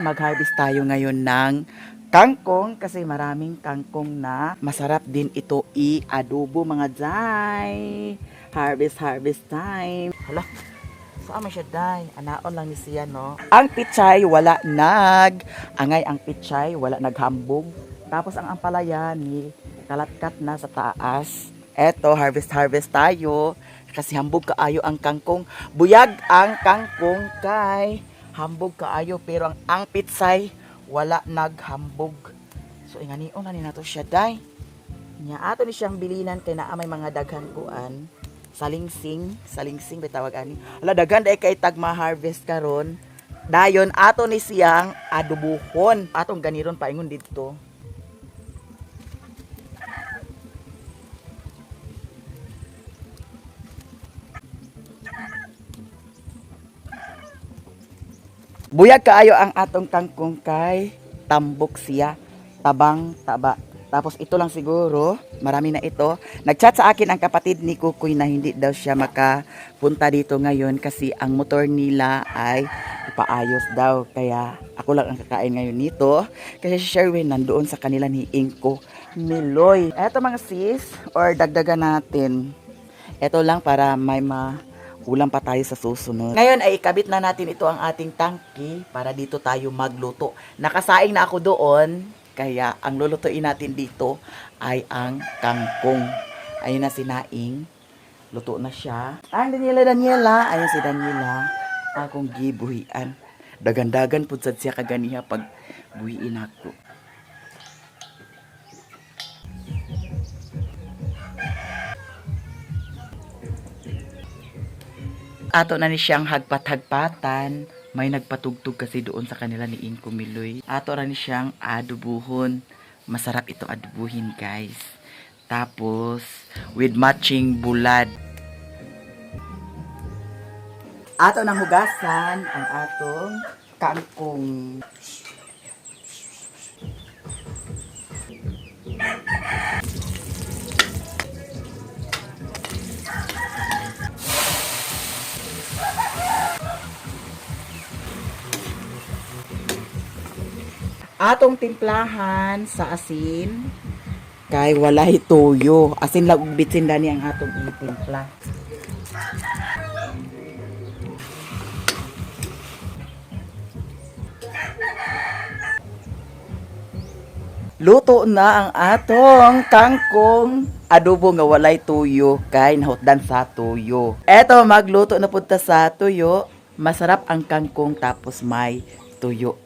Mag-harvest tayo ngayon ng kangkong kasi maraming kangkong na masarap din ito i-adobo mga day. Harvest time. Hala, saan man siya day? Anaon lang ni siya no. Ang pichay wala angay ang pichay wala naghambog. Tapos ang ampalaya ni kalatkat na sa taas. Eto, harvest tayo. Kasi hambog kaayo ang kangkong. Buyag ang kangkong kay hambog kaayo pero ang pitsay wala naghambog. So inganion na ni nato siya day. Nya ato ni siyang bilinan kay naa may mga daghan kuan. Salingsing bitawag ani. Ala daghan day kay tag ma-harvest karon. Dayon ato ni siyang adubuhon. Atong ganiron paingon didto. Buyag kaayo ang atong kangkong kay tambok siya, tabang-taba. Tapos ito lang siguro, marami na ito. Nagchat sa akin ang kapatid ni Kukoy na hindi daw siya makapunta dito ngayon kasi ang motor nila ay ipaayos daw. Kaya ako lang ang kakain ngayon nito. Kasi si Sherwin nandoon sa kanila ni Inko Miloy. Eto mga sis, or dagdagan natin. Ito lang para may ulam pa tayo sa susunod. Ngayon ay ikabit na natin ito ang ating tangki para dito tayo magluto. Nakasaing na ako doon, kaya ang lulutuin natin dito ay ang kangkong. Ayun na si Naing. Luto na siya. Ang Daniela. Ayun si Daniela. Akong gibuhian. Dagan-dagan po sad siya kaganiha pag buhiin ako. Ato na ni siyang hagpat-hagpatan. May nagpatugtog kasi doon sa kanila ni Inko Miloy. Ato na ni siyang adubuhon. Masarap ito adubuhin guys. Tapos, with matching bulad. Ato nang hugasan ang atong kangkong. Atong timplahan sa asin kay walay toyo. Asin lang ug bitsin dani ang atong itimpla. Luto na ang atong kangkong adobo nga walay tuyo kay nahutdan sa tuyo. Eto magluto na punta sa tuyo. Masarap ang kangkong tapos may tuyo.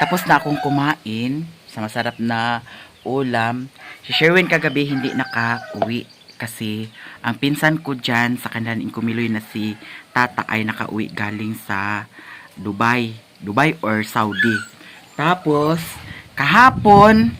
Tapos na akong kumain sa masarap na ulam. Si Sherwin kagabi hindi nakauwi kasi ang pinsan ko dyan sa kanilang Inkumiloy na si Tata ay nakauwi galing sa Dubai or Saudi. Tapos kahapon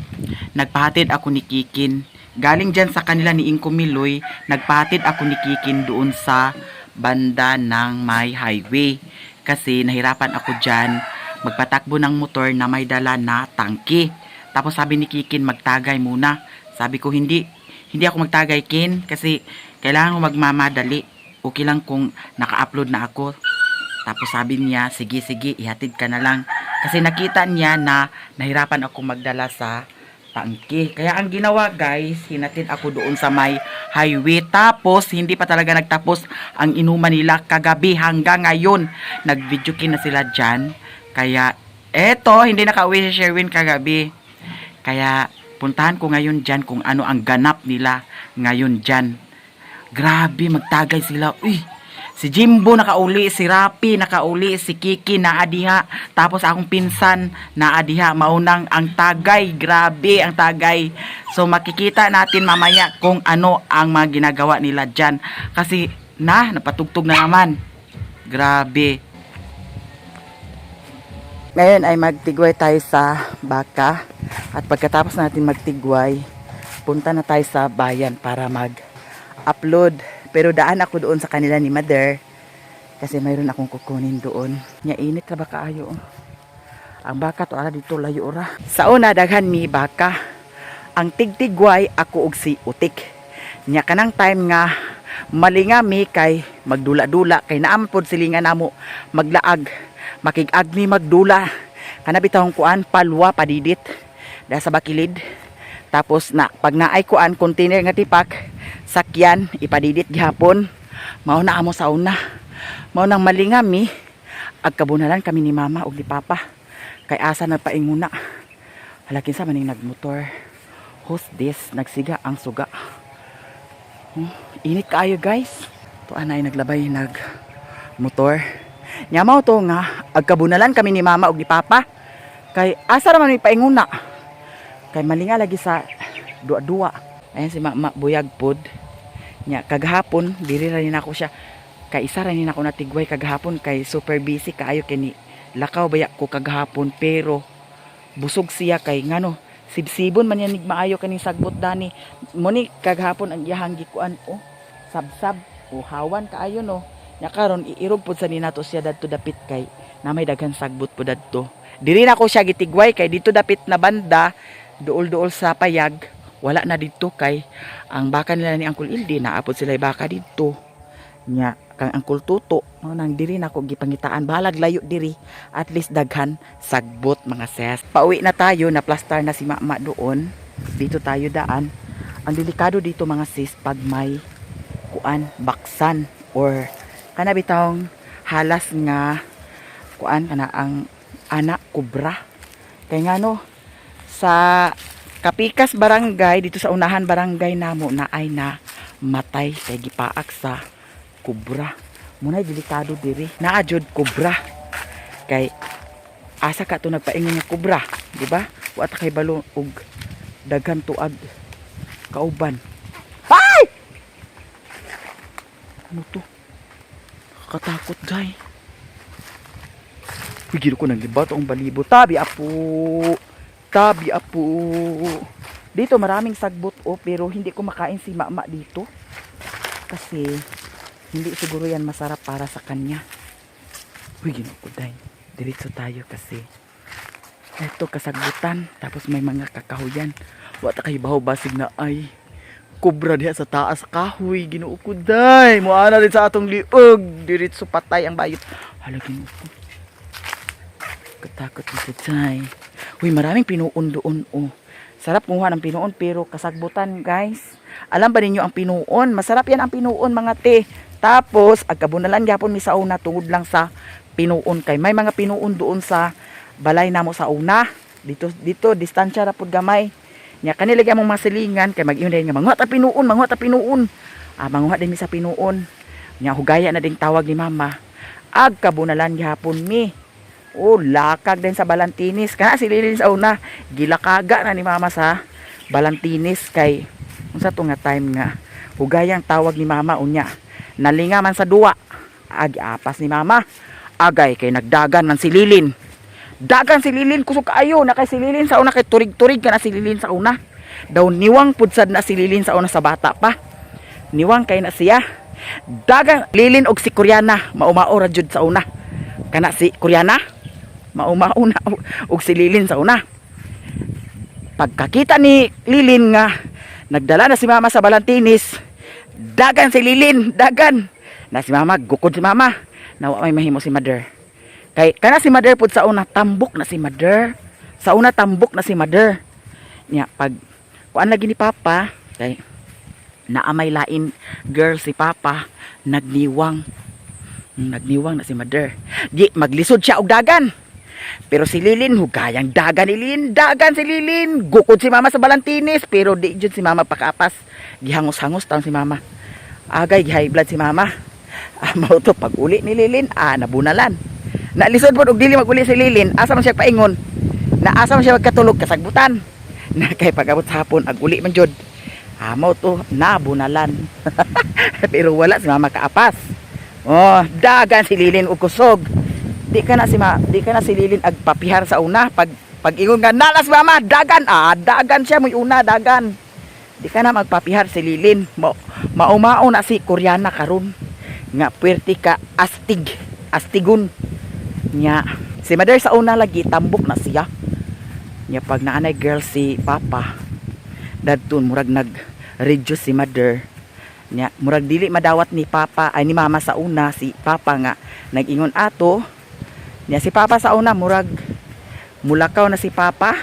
nagpahatid ako ni Kikin. Galing dyan sa kanila ni Inkumiloy, nagpahatid ako ni Kikin doon sa banda ng may highway. Kasi nahirapan ako dyan magpatakbo ng motor na may dala na tangke. Tapos sabi ni Kikin, magtagay muna. Sabi ko, hindi ako magtagay, Kin, kasi kailangan ko magmamadali. Okay lang kung naka-upload na ako. Tapos sabi niya, sige, ihatid ka na lang. Kasi nakita niya na nahirapan ako magdala sa tangke. Kaya ang ginawa guys, hinatid ako doon sa may highway. Tapos, hindi pa talaga nagtapos ang inuman nila kagabi hanggang ngayon. Nag-video na sila dyan. Kaya, eto, hindi nakauwi si Sherwin kagabi. Kaya, puntahan ko ngayon dyan kung ano ang ganap nila ngayon dyan. Grabe, magtagay sila. Uy, si Jimbo nakauli, si Rapi nakauli, si Kiki naadiha. Tapos akong pinsan naadiha. Maunang ang tagay. Grabe, ang tagay. So, makikita natin mamaya kung ano ang mga ginagawa nila dyan. Kasi, napatugtog na naman. Grabe. Ngayon ay magtigway tayo sa baka. At pagkatapos natin magtigway, punta na tayo sa bayan para mag-upload. Pero daan ako doon sa kanila ni Mother kasi mayroon akong kukunin doon. Nya init na baka ayo. Ang baka to ara dito layo ora. Sa una daghan mi baka. Ang tigtigway ako og si Utik. Nya kanang time nga malingami kay magdula-dula kay naam pod silingan namo maglaag. Makig-ag mi magdula. Kana bitawng kuan palwa padidit da sa bakilid. Tapos na pag naay kuan container nga tipak sakyan ipadidit gihapon. Mao na amo sa una. Mao nang malingami ag kabunalan kami ni mama ug ni papa. Kay asa na painguna. Halakin sa maning nagmotor. Host this nagsiga ang suga. Init kaayo guys. To anay naglabay nag motor. Nya mao to nga ag kabunalan kami ni mama ug ni papa. Kay asa ra man mi painguna. Kay malinga lagi sa duwa-duwa. Ayan si mama buyag pod. Nya kagahapon diri ra ni nako siya. Kay isa ra ni nako natigway kagahapon kay super busy kaayo kini. Lakaw baya ko kagahapon pero busog siya kay ngano sibsibon man yan maayo kaning sagbot dani. Muni kagahapon ang iyahang gikuan sabsab o hawan kaayo no. Nya karon iirog pod sa ninato siya dadto dapit kay na may daghan sagbot pod dadto. Diri na ko siya gitigway kay dito dapit na banda duol-duol sa payag wala na dito kay ang baka nila ni Uncle Ildi naapod sila baka dito. Nya kang Uncle Tuto no nang diri na ko gipangitaan balag layo diri at least daghan sagbot mga ses. Pauwi na tayo na plaster na si mama doon. Dito tayo daan. Ang delikado dito mga sis pag may kuan baksan or kana bitawng halas nga kuan kana ang anak kubra. Kay ngano sa Kapikas barangay dito sa unahan barangay namo na ay na matay kay gipaak sa kubra. Munay delikado diri. Naa jud kubra. Kay asa ka to nagpaingon nga kubra, di ba? Wa ta kay balo og daghan tuag kauban. Ay! Ano to? Katakot guys. Pigil ko nang libat ang balibo. Tabi apo. Tabi apo. Dito maraming sagbot pero hindi ko makain si mama dito. Kasi hindi siguro yan masarap para sa kanya. Uy, ginukuday. Diretso tayo kasi ito kasagbutan. Tapos may mga kakahuyan. Wata kay bahaw basig na ay kubra diha sa taas kahoy. Ginukuday. Muana rin sa atong liog. Diretso patay ang bayot. Hala ginukuday. Katakot dito tay. Uy, maraming pinuon doon Sarap kumuha ng pinuon pero kasagbutan guys. Alam ba ninyo ang pinuon? Masarap yan ang pinuon mga te. Tapos agkabunalan gyapon mi sa una tungod lang sa pinuon kay may mga pinuon doon sa balay namo sa una. Dito distansya ra pud gamay. Nya kanila gyamong masilingan kay mag-ingon nga manguha ta pinuon, manguha ta pinuon. Manguha din mi sa pinuon. Nya hugaya na ding tawag ni mama. Agkabunalan gyapon mi. Lakag din sa Balantinis. Kana si Lilin sa una. Gilakaga na ni mama sa Balantinis. Kay, unsa to nga time nga. Hugayang tawag ni mama unya. Nalinga man sa duwa. Apas ni mama. Agay kay nagdagan man si Lilin. Dagan si Lilin. Kusog kaayo. Na kay si Lilin sa una. Kay turig-turig ka na si Lilin sa una. Daw niwang pudsad na si Lilin sa una sa bata pa. Niwang kay na siya. Dagan Lilin og si Koreana. Maumaora jud sa una. Kana si Koreana. Maumauna og si Lilin sa una. Pagkakita ni Lilin nga nagdala na si mama sa Balantinis, dagan si Lilin, dagan na si mama, gukod si mama na may mahimo si mother. Kay kana si mother pud sa una tambok na si mother. Sa una tambok na si mother. Nya pag kuan lagi ni papa kay naamay lain girl si papa nagniwang na si mother. Di maglisod siya og dagan. Pero si Lilin, hugayang dagan ni Lilin. Dagan si Lilin. Gukod si mama sa Balantinis. Pero di dyan si mama pakapas. Gihangos-hangos taon si mama. Agay, high blood si mama. Mao to pag uli ni Lilin. Nabunalan. Nalisod po og dili mag-uli si Lilin. Asa man siya paingon. Asa man siya magkatulog kasagbutan. Na kay pag-abot sa hapon, ag uli man jud. Mao to nabunalan. Pero wala si mama kaapas. Dagan si Lilin og kusog. Di ka na si Lilin agpapihar sa una pag ingon nga nalas mama dagan dagan siya muy una dagan Di ka na magpapihar si Lilin. Maumao na si Koreana karon. Nga puwerte ka astigon. Nya si mother sa una lagi tambok na siya. Nya pag naanay girl si papa, dadton murag nag-reduce si mother. Nya murag dili madawat ni papa ay ni mama sa una si papa nga nag-ingon ato. Nya si papa sa una murag mulakaw na si papa.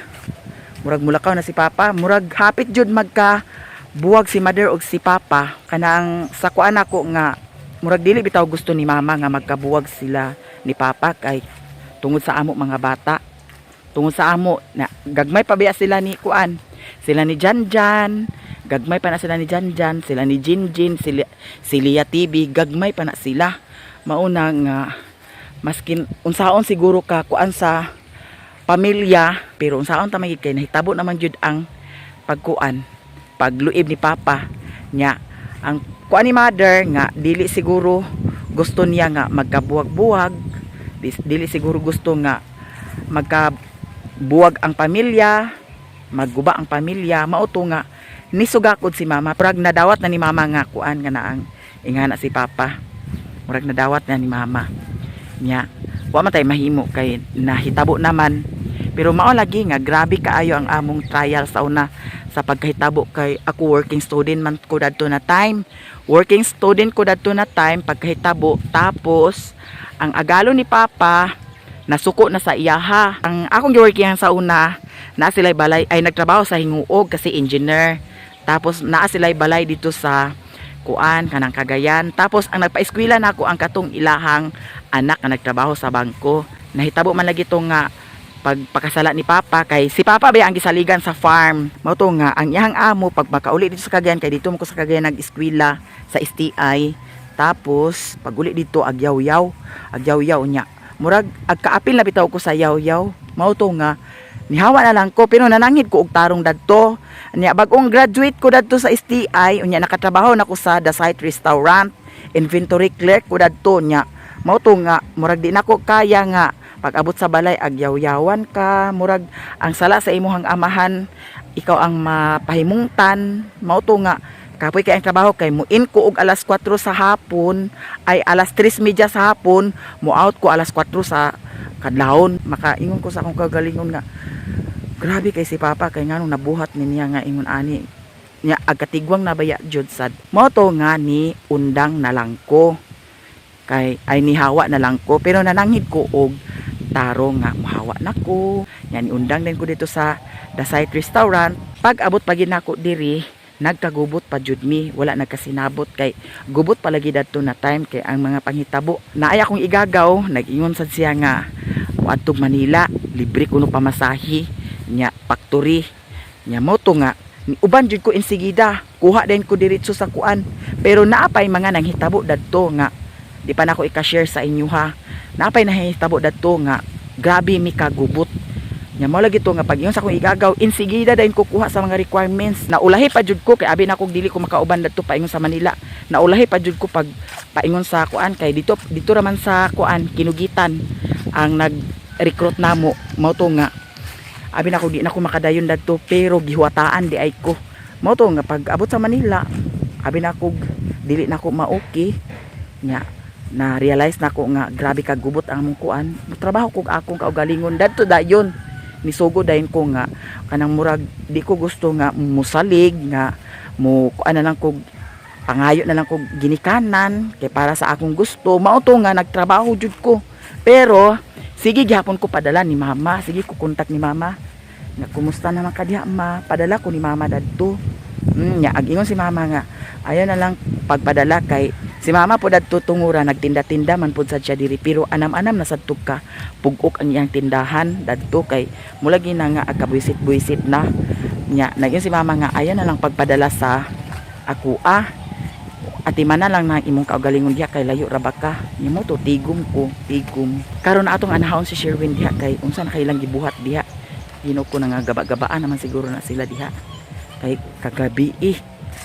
Murag hapit jud magka buwag si mother og si papa kanang sa kuan ako nga murag dili bitaw gusto ni mama nga magkabuwag sila ni papa kay tungod sa amo mga bata. Tungod sa amo na gagmay pa biya sila ni kuan. Sila ni Janjan, gagmay pa na sila ni Janjan, sila ni Jinjin, si Lia TV, gagmay pa na sila. Mauna nga maskin unsaon siguro ka kuan sa pamilya, pero unsaon ta magig kay nahitabo naman jud ang pagkuan, pagluib ni papa nya. Ang kuan ni mother nga dili siguro gusto niya nga magkabuwag-buwag, dili siguro gusto nga magkabuwag ang pamilya, magguba ang pamilya. Mauto nga nisugakod si mama, murag nadawat na ni mama nga kuan nga naang ingana si papa, murag nadawat na ni mama nya. Wa man tay mahimo kay nahitabo naman. Pero mao lagi nga grabe kaayo ang among trial sa una sa pagkahitabo kay ako working student man ko dadto na time. Pagkahitabo tapos ang agalo ni papa nasuko na sa iyaha. Ang akong giworkingan sa una na sila'y balay ay nagtrabaho sa Hinguog kasi engineer. Tapos naa sila'y balay dito sa kuan kanang Cagayan. Tapos ang nagpa-eskwela nako ang katong ilahang anak nga nagtrabaho sa bangko. Nahitabo man lagi to nga pagpakasala ni papa kay si papa ba ang gisaligan sa farm. Mao to nga ang iyang amo pag makauli dito sa Cagayan kay dito mo ko sa Cagayan nag-eskwela sa STI. Tapos pag uli dito agyaw-yaw nya. Murag agkaapil na bitaw ko sa yaw-yaw. Mao to nga nihawa na lang ko pero nanangid ko og tarong dadto. Nya bag-ong graduate ko dadto sa STI unya nakatrabaho na ko sa The Site Restaurant, inventory clerk ko dadto nya. Mao to nga murag di nako kaya nga pag abot sa balay agyaw-yawan ka, murag ang sala sa imuhang amahan ikaw ang mapahimungtan. Mao to nga kapoy kay ang trabaho kay muin ko og alas 4 sa hapon ay alas 3:30 sa hapon, mo out ko alas 4 sa kadlawon. Makaingon ko sa akong kagalingon nga grabe kay si papa kay nganong nabuhat niya nga ingon ani nya agkatigwang nabaya jud sad. Mao to nga ni undang na lang ko kay ay nihawa na lang ko pero nananghid ko og tarong nga mahawa nako. Yan undang din ko dito sa The Site Restaurant. Pag abot pagin nako diri nagkagubot pa jud mi, wala nagkasinabot kay gubot palagi dadto na time kay ang mga panghitabo naay akong igagaw. Nag-ingon sad siya nga moadtog Manila libre kuno pamasahi nya factory nya. Moto nga uban jud ko insigida kuha din ko diretso sa kuan pero naapay mga nanghitabo dadto nga di pa nako i-share sa inyo ha. Napay nahitabo dadto nga grabe mi kagubot nya. Mao lagi to nga pag ingon sa akong igagaw insigida dayon ko kuha sa mga requirements. Naulahi pa jud ko kay abi na kog dili ko makauban dadto paingon sa Manila. Naulahi pa jud ko pag paingon sa kuan kay dito raman sa kuan Kinugitan ang nag-recruit namo. Mao to nga abi na kog di na ko makadayon dadto pero gihuwataan di ay ko. Mao to nga pag abot sa Manila abi na kog dili na ko ma-okay nya. Na realize na ko nga grabe kagubot ang among kuan. Trabaho kog akong kaugalingon dadto dayon nisugo dayon ko nga kanang murag di ko gusto nga musalig nga mo kuan na lang kog pangayo na lang kog ginikanan kay para sa akong gusto. Mao to nga nagtrabaho jud ko pero sige gihapon ko padala ni mama. Sige ko kontak ni mama nga kumusta naman ka diha ma, padala ko ni mama dadto. Nya agingon si mama nga ayan na lang pagpadala kay si mama po dadto tungura nagtinda-tinda man pud sad siya diri pero anam-anam na sad ka pugok ang iyang tindahan dadto kay mulagi na nga agkabuisit-buisit na nya. Nagyon si mama nga ayan na lang pagpadala sa ako atiman na lang na imong kaugalingon diha kay layo ra ba ka. Nya mo to tigom karon na atong anahon si Sherwin diha kay unsa na kailang gibuhat diha. Gino ko na nga gaba-gabaan naman siguro na sila diha kay kagabi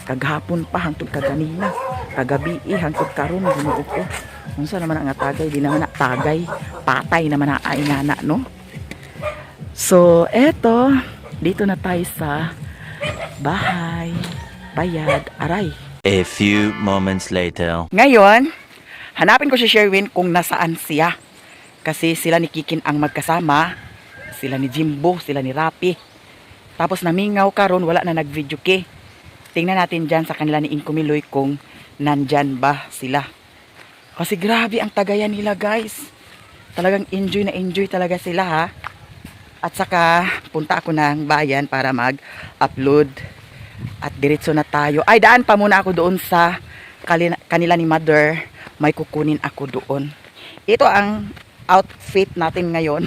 kaghapon pa hangtod kaganina kagabi hangtod karon Ginoo ko unsa naman ang tagay di naman na tagay patay naman na ingana no. So eto dito na tayo sa bahay. bayad, aray. A few moments later. Ngayon, hanapin ko si Sherwin kung nasaan siya. Kasi sila ni Kikin ang magkasama, sila ni Jimbo, sila ni Rapi. Tapos namingaw karon, wala na nag-video kay. Tingnan natin dyan sa kanila ni Inkumiloy kung nandyan ba sila. Kasi grabe ang tagayan nila guys. Talagang enjoy na enjoy talaga sila ha. At saka punta ako ng bayan para mag-upload. At diretso na tayo. Ay, daan pa muna ako doon sa kanila ni Mother. May kukunin ako doon. Ito ang outfit natin ngayon.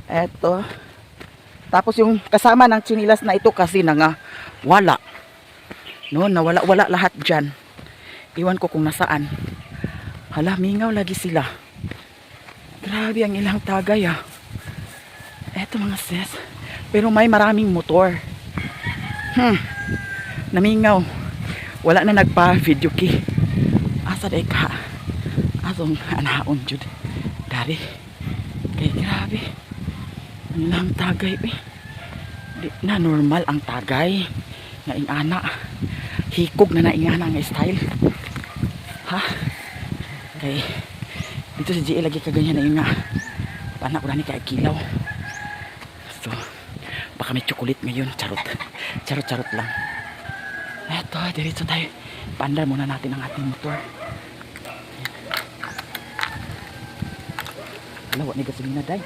Eto. Tapos yung kasama ng chinilas na ito kasi na nga wala. No, nawala-wala lahat dyan. Iwan ko kung nasaan. Hala, mingaw lagi sila. Grabe ang ilang tagay ah. Eto mga sis. Pero may maraming motor. Namingaw. Wala na nagpa-video key. Asa day ka? Atong anaon jud. Dari. Kay grabe. Ang ilang tagay eh. Di na normal ang tagay. Nga ingana. Hikog na ingana nga style. Ha? Kay dito si GA lagi kaganyan na yun nga. Panak ko na ni kay kilaw. So, baka may chocolate ngayon. Charot. Charot lang. Eto, diretso tayo. Paandar muna natin ang ating motor. Wala, wala ni gasolina, day.